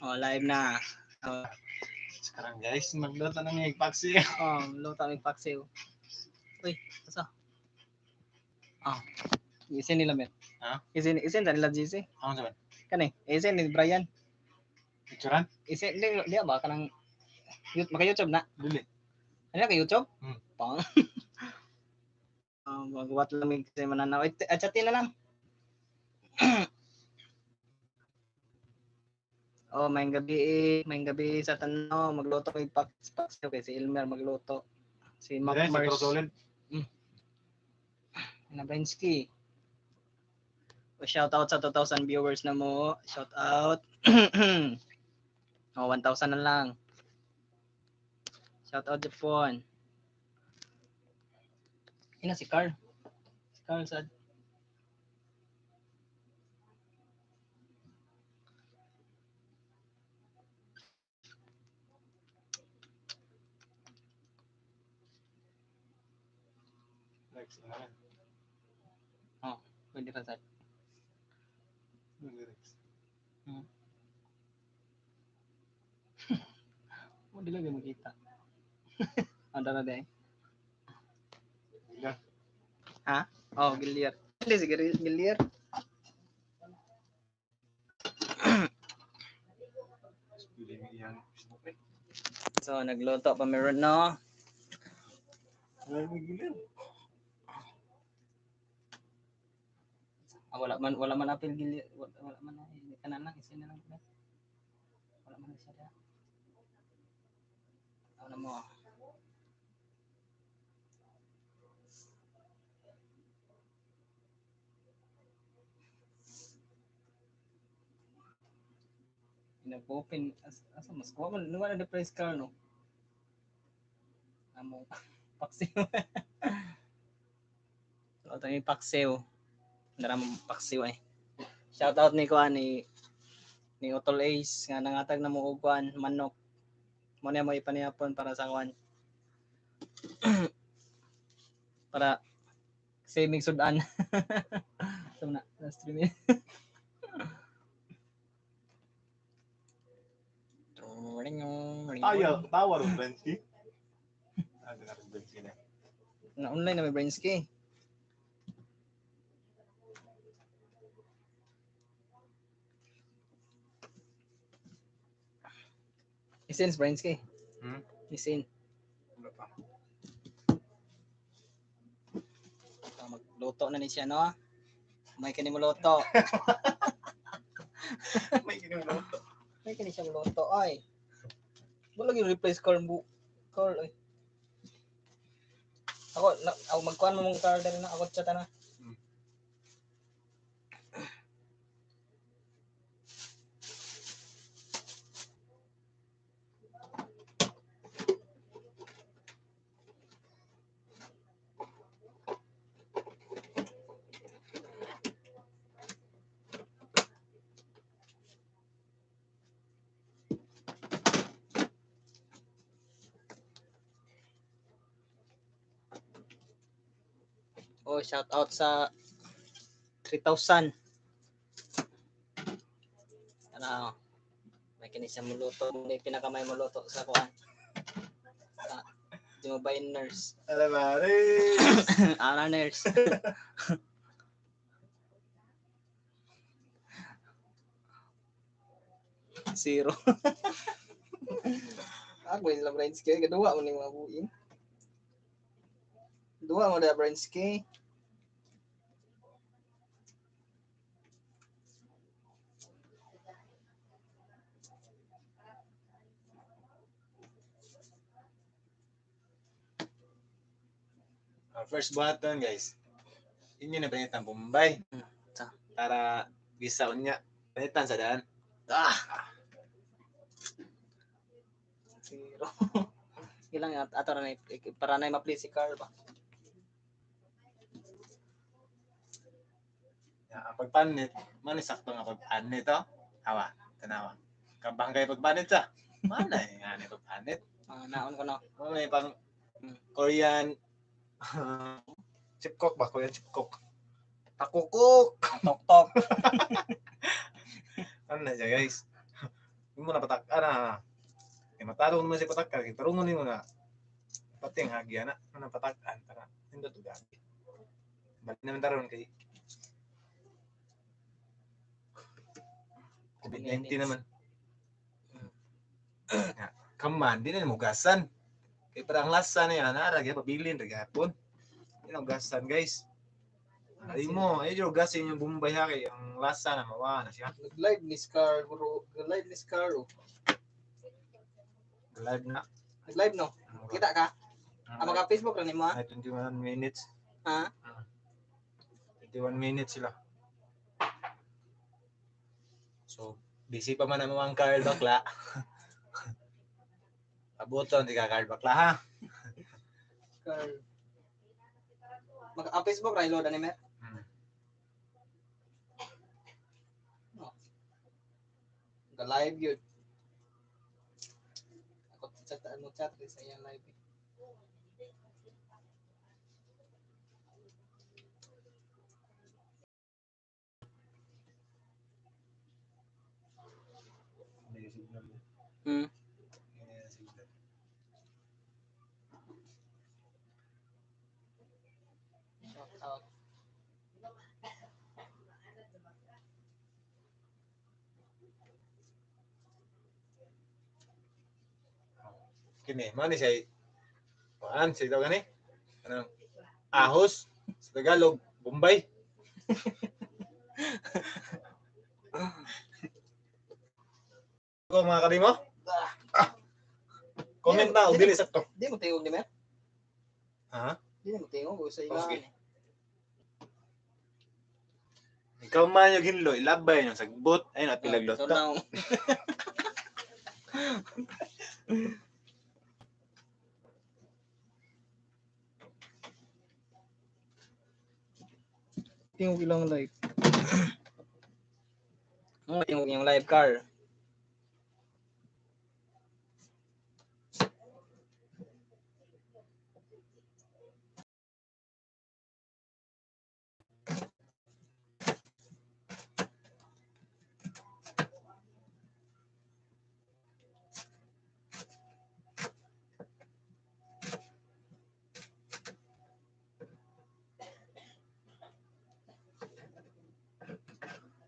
Oh, live na. Oh, Sekarang guys, magluto na ng paksi. luto ng paksiw. Uy, asa? Ah, isin nila men. Ha? Isin nila GC. Ano sabi? Kani, isin ni Brian. Picturean? Isin di ba kanang maka YouTube na. Dili. Ano ka YouTube? Hmm. Pang. Magwat lamig kasi mananaw. At chatin na lang. Oh, may gabi sa Tanaw, magluto kay Pax okay, si Elmer magluto. Si Mac Dire, sa Mars. Prosolid. Na Brensky. Shout out sa 2,000 viewers na mo. Shout out. Oh, 1,000 na lang. Shout out Japon. Ina si Carl. Si Carl sad. Next, ano? Oh, pwede pa sad. Lyrics. Mo dili gyud makita. Anda na dai. Ilan? Ha? Oh, Gilier. Dili si Gilier. Pili mo yan. So, nagluto pa meron no. Ano mo gilan? Wala man apil Gilier. Wala man na kanan lang isin na lang. Wala man siya da. Ano mo? Nag-open asa mas kuha man wala na price car no. Amo paksiw. So, ito yung paksiw. Naramang paksiw ay. Shout out ni kuan ni Utol Ace nga nangatag na mo og kuan manok. Mo na mo ipaniyapon para sa kuan. Para saving sudan. So na stream. Tawa rin Bensky. Ano na rin Bensky na? Na online na may Brainsky. Isin Brainsky. Isin. Wala pa. Magluto na ni siya no. May kani mo luto. May ginuloto. May kani siya luto ay. Wala gyud replace call mo. Call ay. Ako magkuhan mo mong card na ako chat na. Oh, shout out sa 3,000. Ano, may kini siya muluto. May pinakamay muluto sa kuan. Di mo ba yung nurse? Alamaris! Ana nurse. Zero. Ako yung lang brains kaya. Kedua mo na yung mabuin. Dua mo na brains kaya. First buhaton guys. Inyo na panitan Bombay. Para bisa unya. Panitan sa daan. Zero. Ilang ato na para na ma-play si Carl ba? Pagpanit, manisakto nga pagpanit to. Hawa, tanawa. Kabangay pagpanit sa. Mana nga ni pagpanit. Naon ko na. May pang Korean chipkok ba? Korean chipkok. Takukok! Tok-tok. Ano na siya guys? mo na patak-an na. Matarong naman si patak-an, tarungon mo na. Pati ang hagya na, patak-an, para hindi ito gagi. Balik naman taron kay COVID-19 naman. Kaman, di na mugasan. Kaya parang lasa na yan, naragay, pabilin, regapon. Hindi na mugasan, guys. Ay mo, ay yung gasin yung Bombay haki, ang lasa na mawa na siya. Nag-live ni Scar, bro. Nag-live ni Scar, oh. Live na. Nag-live, no? Kita ka? Maka-Facebook lang ni mo, ha? 21 minutes. Ha? 21 minutes sila. So, busy pa man ang mga card bakla. Abuton, di ka card bakla, ha? Scar. Maka-Facebook lang, load anime. Nag-live yun. Ako, chataan mo chat, sa iyang live. Hmm. Shout out. Kini, mana siya? Maan, siya daw gani? Ano? Ahos? Sa Tagalog, Bombay. Ko mga kalimo? Comment na, o dili sakto. Di mo tingog ni Mer? Ha? Di mo tingog, sa Sige. ilaan. Ikaw man yung ginlo, ilabay yung sagbot. Ayun, at pilagloto. Ito na. Tingog ilang live. Tingog yung live car.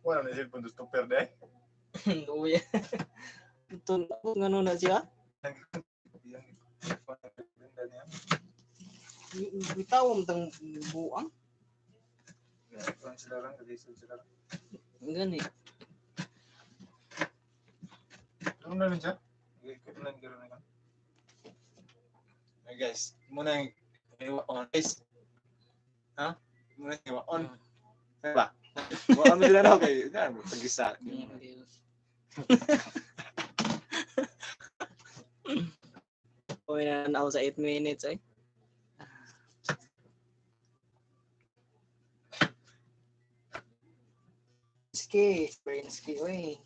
Wala na siya puntos to perde. Uy. Ito nga na siya. Bitaw mo tang buang. Gani. Ano na rin siya? Hey guys, muna yung on guys. Ha? Muna yung on. Diba? Mukha mo sila raw kayo. Pag-isa. Uy na ako sa 8 minutes ay. Brain ski, uy.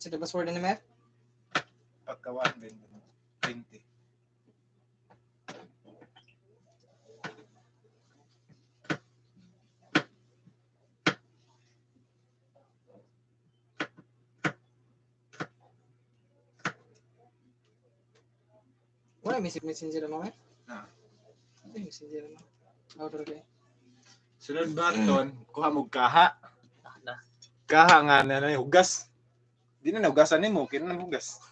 So, the password na Mer? Pagkawan din. 20. Wala, messenger mo, Mer? Ah. Ay, messenger mo. Outer kay. Sunod button, kuha mo kaha. Na. Kaha nga na hugas. Di na nahugasan ni mo, kina nang hugas.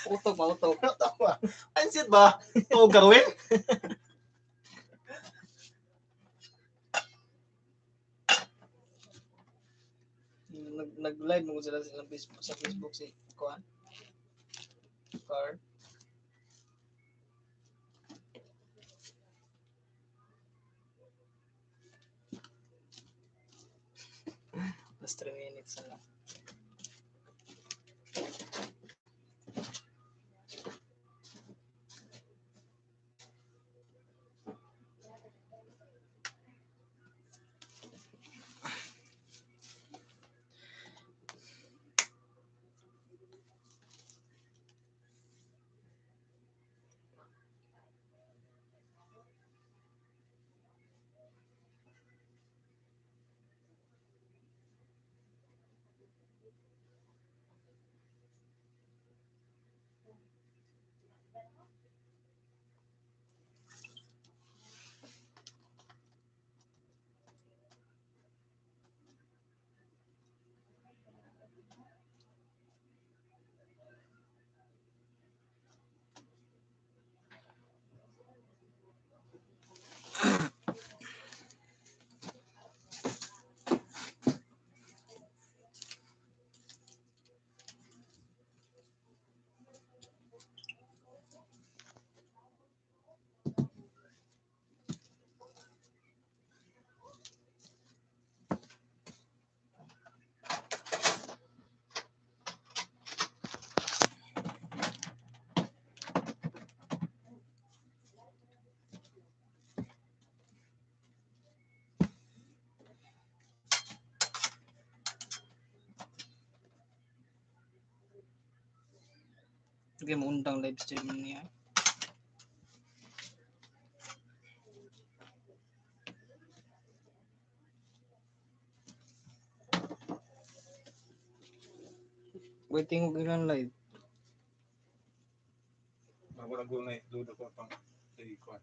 Utok, mautok. Tawa. Ansit ba? O garwin? Nag-live mo sila sa Facebook si Kuan. Card. Last 3 minutes na lang. Sige mo undang live stream niya. Waiting ko ilang live. Magulagul na dudo ko pang ikon.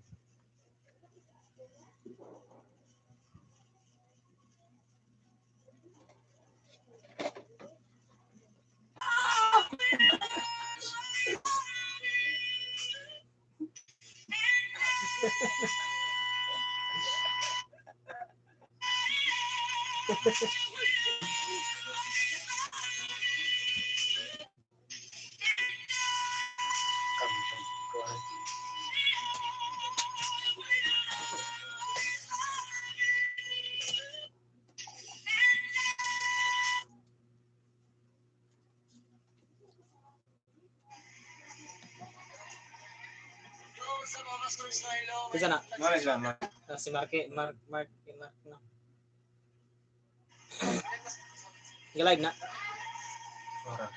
Bisa na. Mare sama. Si Mark na. Live na. Ora.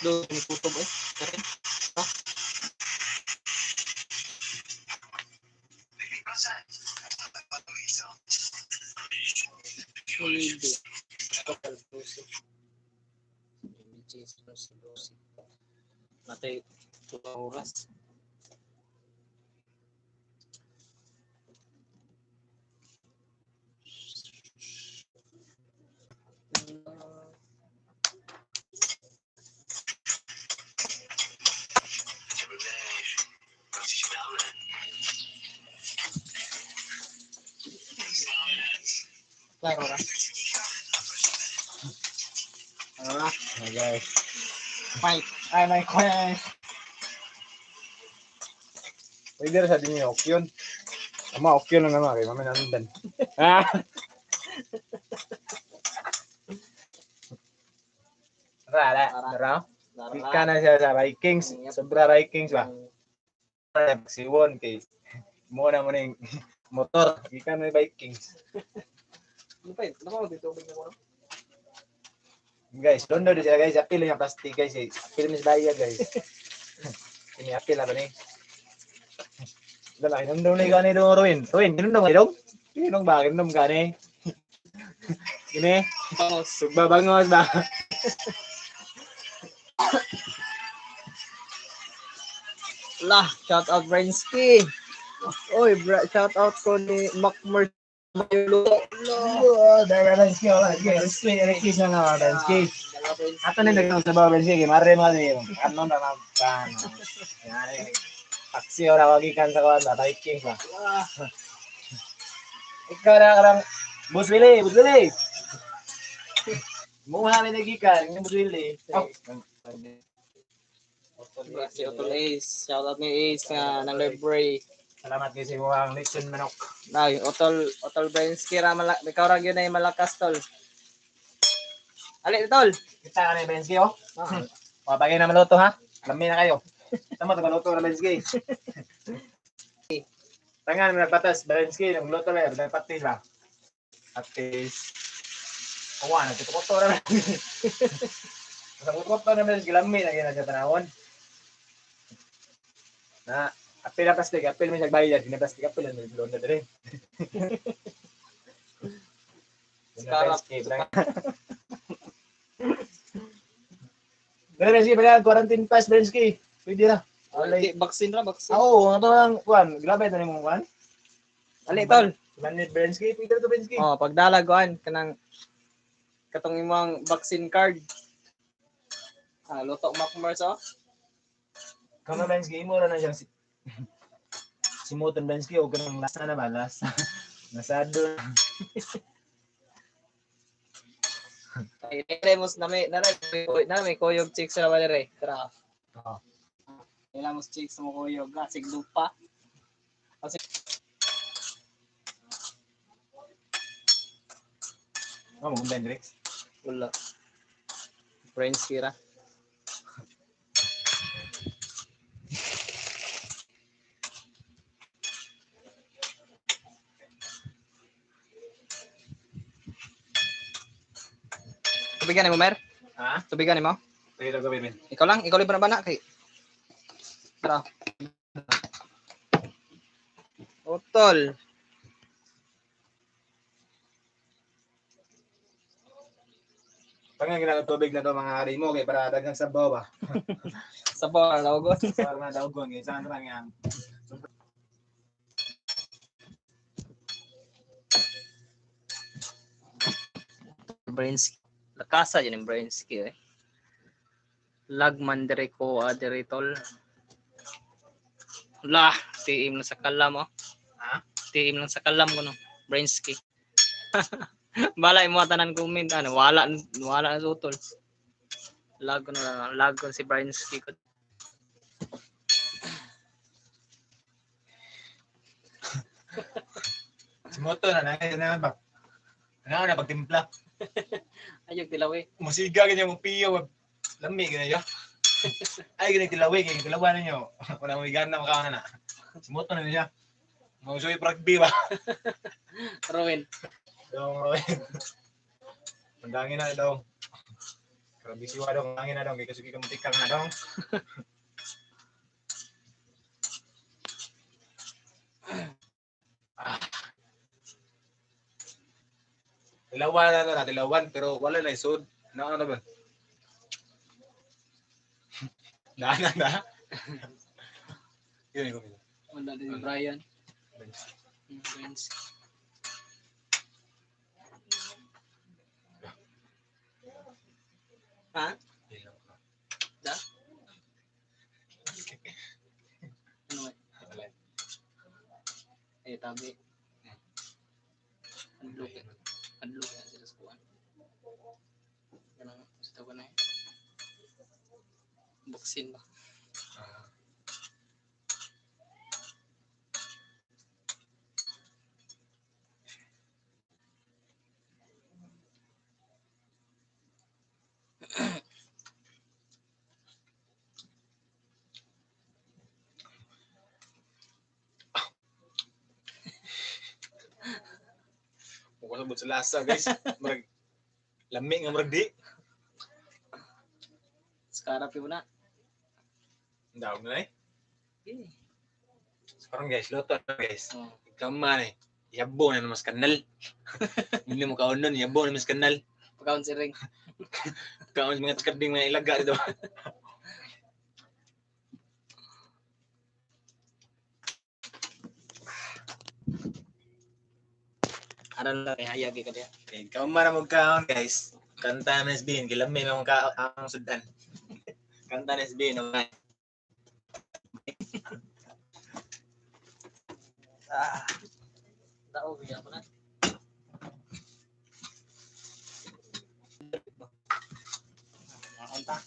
Do tutup Karen. Ah. Hindi. Total puso. Natay 2 oras. Klaro ra. Ano na? Guys. Fight. Ay, may kway. Pwede sa dinyo okyon. Ama okyon na naman kay mami nandan. Ah. Dara. Ika na siya sa Vikings. Sobra Vikings ba? Siwon kay mo na mo ning motor. Ika na Vikings. Ano pa yun? Ano dito? Guys, doon daw siya guys. Apil yung plastic guys. Apil mis baya guys. Ini apil na ba ni? Dala, inom daw na gani doon Ruin. Ruin, inom daw nga inom? Inom ba? Inom gani? Ini? Bangos. Sugbabangos ba? Lah, shout out Brensky. Oy, shout out ko ni Macmer Mayulo. Dahil Bensky, Bensky na nga Bensky. Ato na nagtang sa bawal Bensky, mare mga niyo. Ano na kan. Yari. Taksi ora wagikan sa kawan sa Vikings ba. Ikaw na karang Bus Willie. Mo na nagikan, yung Bus Willie. Si Otol Ace. Shout out ni Ace nga nang library. Salamat kasi mo ang listen manok. Nay, Otol Brensky ra ikaw ra gyud ay malakas tol. Ali tol. Kita ka na Bensky oh. Pagay na maluto ha. Lami na kayo. Tama to maluto na Bensky. Tangan mo nagpatas Bensky, nagluto na yan, patis ba? Patis. Kuha na, tutukoto na. Sa tutukoto na Bensky, lami na yun na siya tanawon. Na, apil na plastic, apil may nagbayad, hindi plastic, apil na nagluto na rin. Sekarang. Bensky, bayan, quarantine pass Bensky. Pwede na. Di vaccine ra, vaccine. Oo, ito lang, kuhan, grabe ito na yung kuhan. Ali tol. Manit Bensky, pwede to Bensky. Oh, pagdalaguan kanang katong imong vaccine card. Luto Macmer so. Kama Bensky, mo na siyang simutan Bensky, o ganang lasa na ba? Lasa. Nasado. Ay, remos na may koyog chicks sa balere. Tara. Oo. Kailan mo chicks mo koyog, sig lupa. Kasi Oh, mo Hendrix. Wala. Brainski ra. Tubigan mo, Mer? Ha? Tubigan mo? Pwede gawin min. Ikaw lang ba na kay? Tara. Utol. Pangang ginagawa tubig na to mga hari mo kay para daghang sabaw ba. Sabaw na lawgon. Para na dawgon kay saan lang yan. Brainski. Lakasa yun yung Brainski eh. Lagman dire ko adiritol. Lah, tiim lang sa kalam mo. Ha? Tiim lang sa kalam ko no. Brainski. Balay mo tanan comment ano, wala na sutol. Lag ko si Brainski ko. Si Moto na na ba. Ano na pagtimpla. Ayog tilawi. Musiga ganyan mo piyo. Lami ganyan yo. Ay ganyan tilawi kay tilawan ninyo. Wala mo igana makaon na. Si Moto na niya. Mo suy rugby ba. Rowen. Dong Roy. Pandangin na dong. Grabe siwa dong, pandangin na dong kay kasugi ka mutikang na dong. Tilawan na tilawan pero wala na isod. Ano ba? Na. Yun ko. Wala din si Brian. Brainski. Ha? Da? Ano eh? Eh, tabi. Adlok yan sila sa kuwan. Ganang gusto ko na eh. Buksin ba? Kung sabot sa lasa guys. Marag lami nga marag di. Skarap yun na. Daog na eh. Eh. Sekarang guys, luto na guys. Oh. Ikaw man eh. Yabo na mas kanal. Hindi mo kaon nun, yabo na mas kanal. Pagkaon si Ring. Kaon mga kading mga ilaga dito. Aral na kay hayagi ka diya. Okay, ikaw man na magkaon guys. Kanta na SBN, kilami na mga ang sudan. Kanta na SBN, okay. Tao, bigyan ko na. Anta.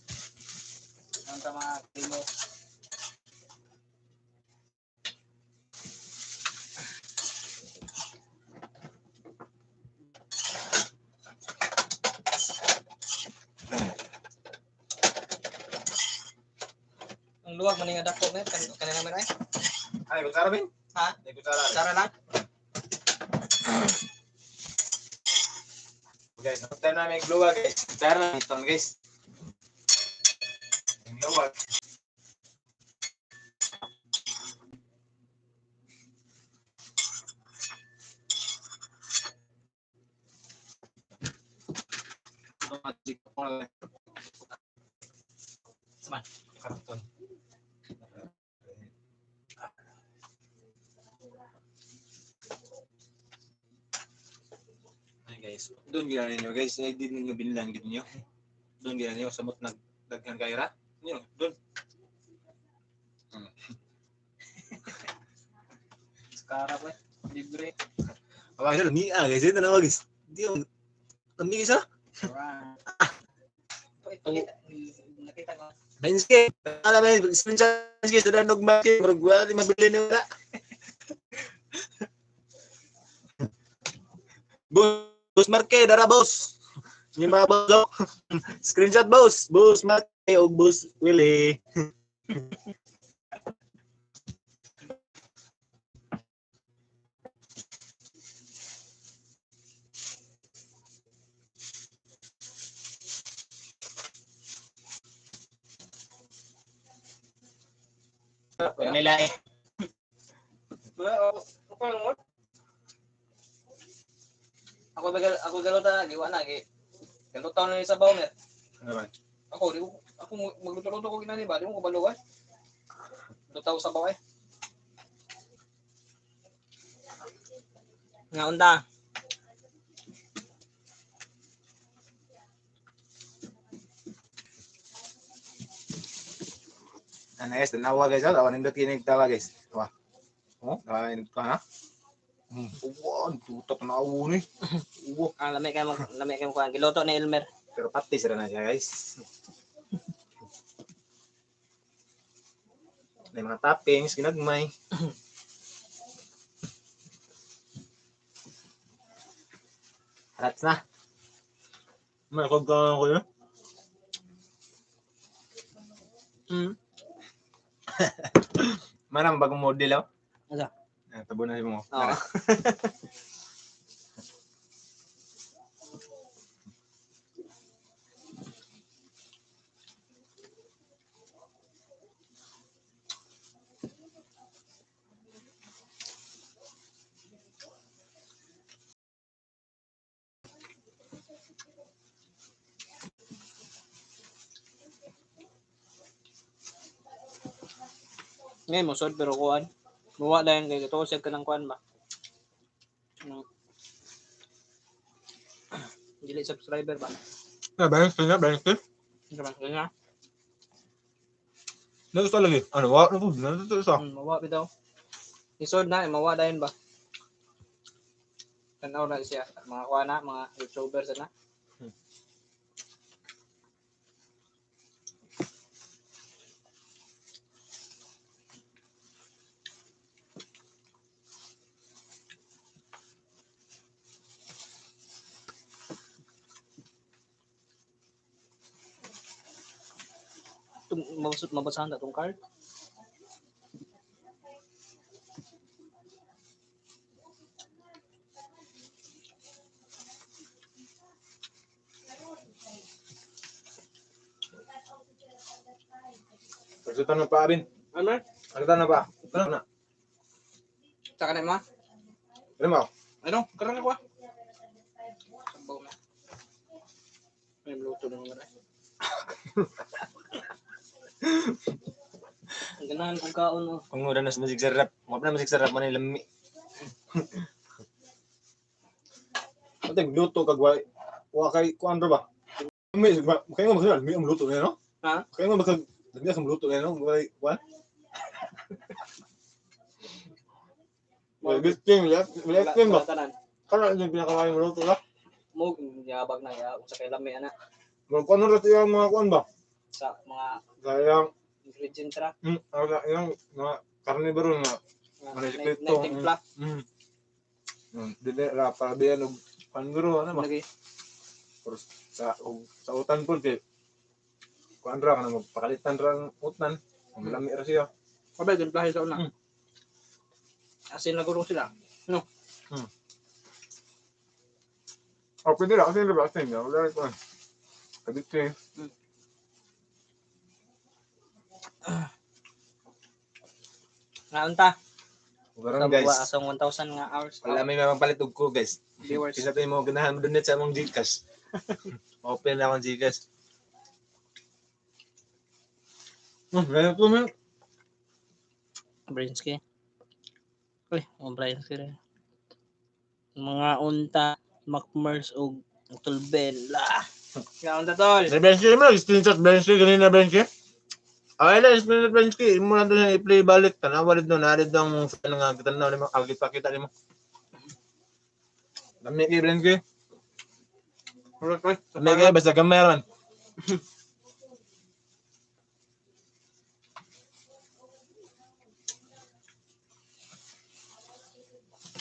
Anta mga krimo. Ang luwag maning dako mer kanina mer ay. Ay, kutsara bin? Ha? Ay, kutsara. Sara lang. Guys, nakita namin yung luwag guys. Kutsara na ito guys. Yung luwag. Automatic ko na. Saman. Karton. Ay guys, doon gila ninyo guys, ay di ninyo binlang gid niyo. Doon gila ninyo samot nagdaghan kayra. Niyo, doon. Skarap eh. Libre. Awag na ni guys, ito na guys. Di yung kami isa. Nakita ko. Benske, alam mo, Benske sudah nugma ke bergua di mabili ni wala. Bu Boss Marque, dara boss. Yung mga boss, oh. Screenshot boss. Boss Marque o boss Willie. Nila eh. Ako galota giwa na gi. Galota na sa bawo net. Ano ba? Ako magluto-luto ko ginani ba, di mo ko balugan. Lutaw sa bawo eh. Nga unta. Ano guys, tanawa guys. Awan nindot kinig tawa guys. Wah. Oh, kain ka na? Uwan, tutak na awo ni. Uwo. Lami kayo kuan giluto ni Elmer. Pero pati sila na siya guys. May mga toppings, ginagmay. Harats na. May kagkaan ko yun. Manang bagong model oh. Asa? Tabo na mo. Oo. Ngayon mo sod pero kuan. Muwa dayon kay to ka ng kuan ba. Dili subscriber ba? Na, bensin na, bensin. Kanya. Nato sa lagi. Ano, wala na po. Nato sa. Mawa bitaw. Isod na mawa dayon ba. Tanaw na siya mga kuan na, mga YouTubers na. Mabasahan na itong card. Pagsutan na pa, Abin. Ano? Pagsutan na pa. Ano na? Saka na mo? Ano mo? Ano? Karang ako ah. Sabaw na. May luto na mga ang ganahan kong kaon oh. Kung mura na sa musik sarap. Mga na musik sarap, manay lami. Pati luto kag wa kay kuan ra ba? May kay mo ba may luto na no? Ha? Kay mo ba kag dagda sa luto na no? Wala kuan. Wala bisting ba? Tanan. Kana yung pinakawain mo luto la. Mo yabag na ya sa kay lami ana Mo kuno ra tiyang mga kuan ba? sa mga Sayang ingredient ra. ala yung mga carnivore na Na timpla. Dili ra para diyan og panguro ano ba? Lagi. Sa utan po kay kuan ra kana magpakalitan ra ang utan. Ang lami ra siya. Kabay timplahe sa una. Asin na guro sila. No. Oh, pwede ra kasi ba asin nga wala ko. Kadit kay Naunta. Garon Sa guys. buwa asong 1,000 nga hours. Wala may mapalit og ko guys. Viewers. Kisa tayo mo ganahan mo donate sa among Gcash. Open na akong Gcash. Ganyan po mo. Brinsky. Uy, Brinsky rin. Mga unta, Macmers o Tulbela. Nga unta tol. Benchi mo, screenshot Benchi ganina Benchi. Ay lang, screenshot Benchi. Imo na doon i-play balik. Tanawa rin doon. Narid doon ang fan nga kitanaw ni mo. Agit pa kita ni mo. Dami kay Benchi. Dami kay basta gamay man.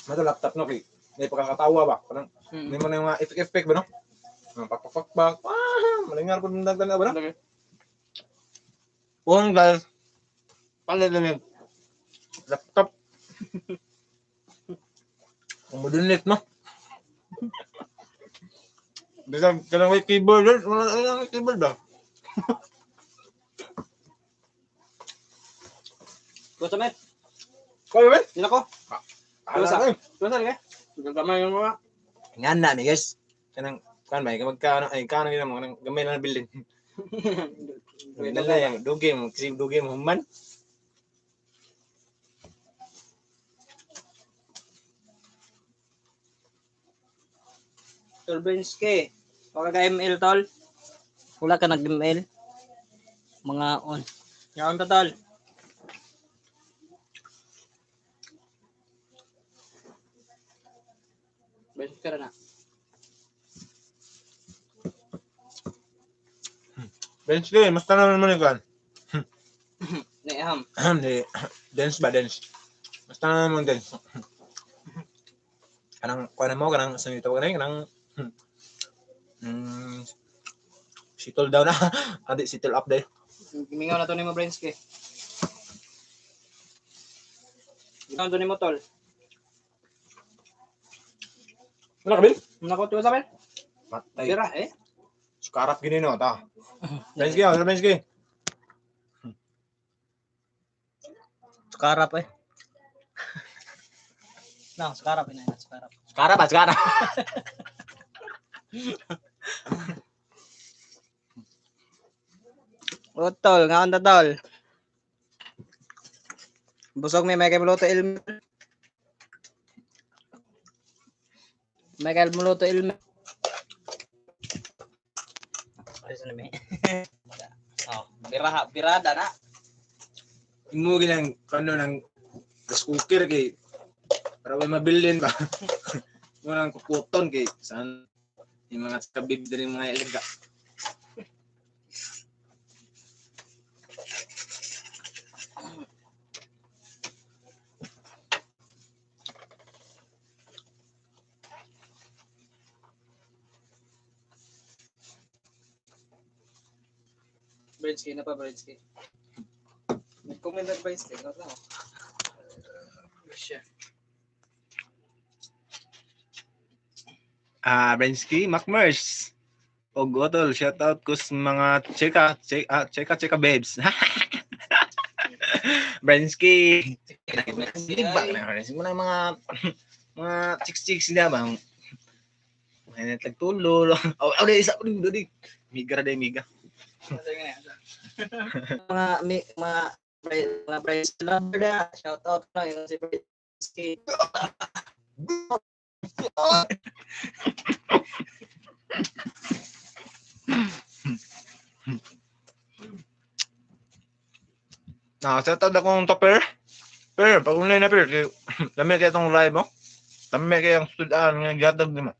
Mato laptop no kay. may pagkakatawa ba? Parang Hmm. may mga effect ba no? Pak. Malingar ko nang dagdag na ba no? Guys, palit lang yung laptop. Umudunit no? Bisa kanang may keyboard, wala keyboard ba? Gusto mo? Koy ba? Yun ako. Ala na. Gusto ka? Gagamay yung mga. Ngan na mi guys. Kanang kan ba magkano ay kano gina mo kanang gamay na bilin. Dala yang dugi mo kasi dugi mo man. Tol Bensky. Wala ka ML tol. Wala ka nag-ML. Mga on. Yaon ta tol. Bensky ka na. Bench game, mas tanan mo ni kan. Neaham. Di dance ba dance. Mas tanan mo dance. Kanang kuan mo kanang sa ito kanang settle down na. Adi settle up day. Gimingaw na to ni mo Bensky. Gimingaw to ni mo tol. Wala ka bil? Nako tuwa sa akin. Patay. Bira eh. Sukarap gini no ta. Bench game, bench game. Sekarap eh. Nah, sekarap ini, sekarap. Sekarang. Tol, ngaon ta tol. Busog may muluto ilm. Michael muluto ilm. Ayos na may. Oh, birada na. Imo ginang kano nang gas cooker kay para may mabilin ba. Mo nang kukuton kay saan yung mga kabib din mga ilaga. Breadsky na pa, Breadsky. Nag-comment at Breadsky. Ano na? Siya. Brensky, Macmers. Og Otol, shout out ko sa mga cheka babes. Brensky. Brensky mo na mga chicks na ba? Ay tagtulo. Aw isa di. Miga ra miga. mga Breadsky lover na. Shout out na yung si Breadsky. Shout out akong topper. Pero pag online na pero dami kay tong live mo. Dami kay ang studaan nga gatag di mo.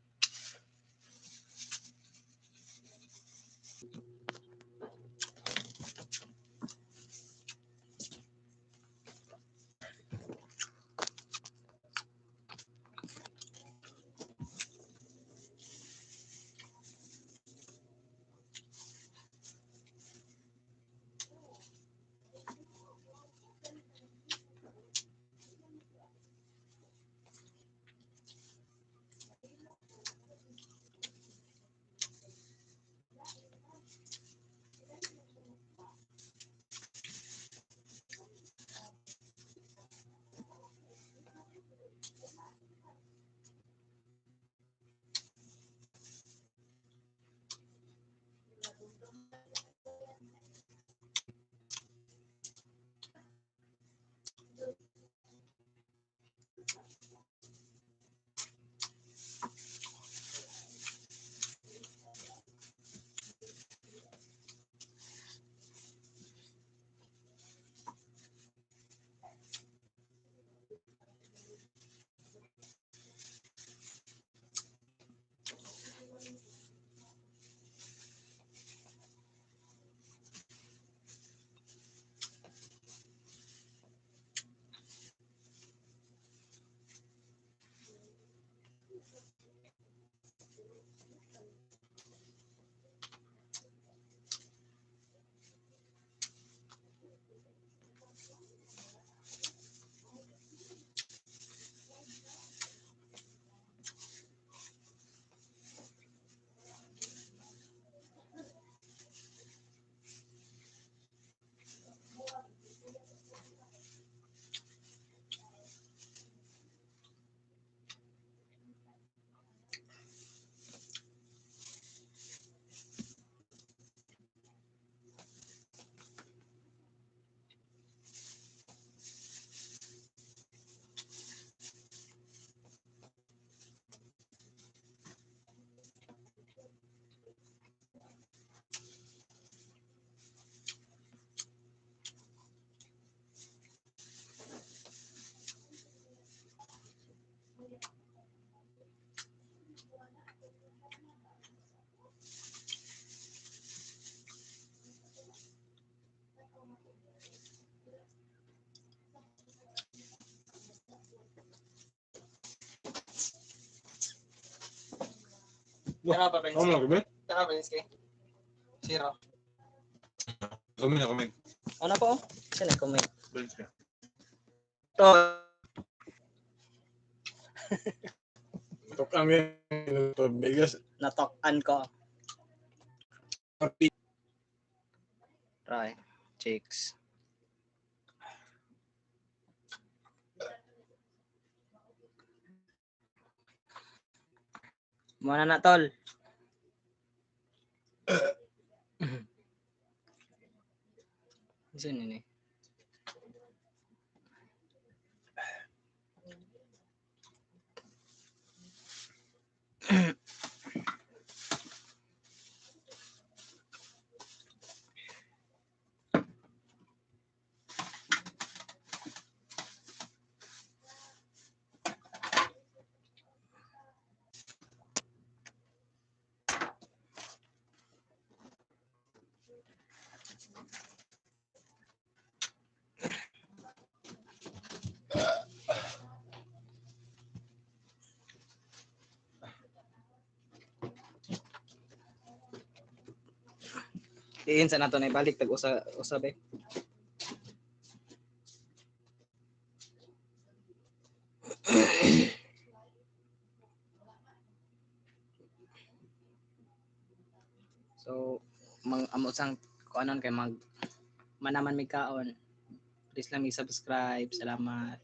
Tara pa, Ano na kami? Tara, Penske. Zero. Kami na kami. Ano po? Siya nag-comment. Bench ka. To, Tok kami. Ito, bigas. natokan ko. Try. Chicks. Muna na, tol. Isa nini. Diin sa nato na ibalik tag usab eh. So amo sang kuanon kay manaman mi kaon. Please lang i-subscribe. Salamat.